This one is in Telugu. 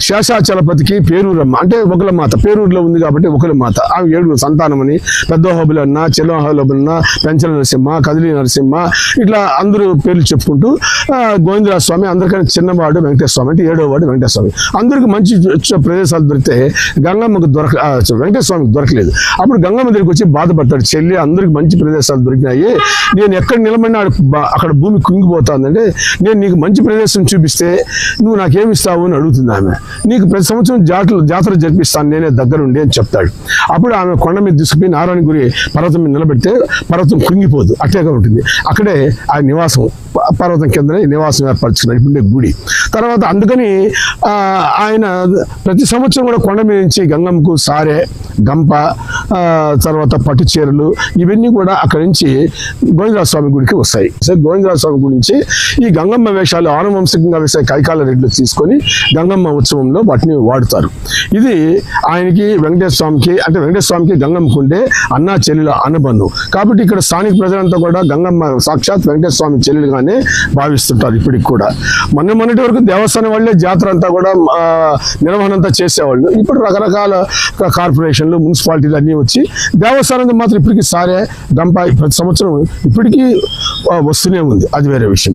శేషాచలపతికి పేరూరమ్మ అంటే ఒకల మాత, పేరూరులో ఉంది కాబట్టి ఒకల మాత. ఆమె 7 సంతానమని పెద్దహోబులన్న, చిన్నహోబులన్న, పెంచల నరసింహ, కదిలి నరసింహ, ఇట్లా అందరూ పేర్లు చెప్పుకుంటూ గోవిందరాజ స్వామి అందరికన్నా చిన్నవాడు వెంకటేశ్వర స్వామి అంటే 7వ వాడు వెంకటేశ్వర స్వామి. అందరికి మంచి ప్రదేశాలు దొరికితే గంగమ్మకు వెంకటేశ్వర స్వామికి దొరకలేదు. అప్పుడు గంగమ్మ దగ్గరికి వచ్చి బాధపడతాడు, చెల్లి అందరికి మంచి ప్రదేశాలు దొరికినాయి, నేను ఎక్కడ నిలబడినా అక్కడ భూమి కుంగిపోతుందంటే నేను నీకు మంచి ప్రదేశం చూపిస్తే నువ్వు నాకేమిస్తావు అని అడుగుతుంది ఆమె. నీకు ప్రతి సంవత్సరం జాతర జరిపిస్తాను నేనే దగ్గరుండి అని చెప్తాడు. అప్పుడు ఆమె కొండ మీద తీసుకుపోయి నారాయణగిరి పర్వతం మీద నిలబెడితే పర్వతం కుంగిపోదు, అట్టేగా ఉంటుంది. అక్కడే ఆ నివాసం, పర్వతం కిందనే నివాసం ఏర్పరచుకున్నాడు, ఇప్పుడు గుడి. తర్వాత అందుకని ఆయన ప్రతి సంవత్సరం కూడా కొండ మీద నుంచి గంగమ్మకు సారె, గంప, తర్వాత పట్టు చీరలు ఇవన్నీ కూడా అక్కడి నుంచి గోవిందరాజ స్వామి గుడికి వస్తాయి. సో గోవిందరాజ స్వామి గుడి నుంచి ఈ గంగమ్మ వేషాలు ఆనువంశికంగా వేసే కైకాల రెడ్లు తీసుకొని గంగమ్మ ఉత్సవంలో వాటిని వాడుతారు. ఇది ఆయనకి వెంకటేశ్వర స్వామికి అంటే వెంకటేశ్వర స్వామికి గంగమ్మకు ఉండే అన్నా చెల్లెల అనుబంధం. కాబట్టి ఇక్కడ స్థానిక ప్రజలంతా కూడా గంగమ్మ సాక్షాత్ వెంకటేశ్వర స్వామి చెల్లెలుగానే భావిస్తుంటారు ఇప్పటికి కూడా. మొన్నటి వరకు దేవస్థానం వాళ్ళే జాతర అంతా కూడా నిర్వహణ అంతా చేసేవాళ్ళు. ఇప్పుడు రకరకాల కార్పొరేషన్లు, మున్సిపాలిటీలు అన్నీ వచ్చి దేవస్థానం మాత్రం ఇప్పటికీ సారే, గంప ప్రతి సంవత్సరం ఇప్పటికీ వస్తూనే ఉంది. అది వేరే విషయం.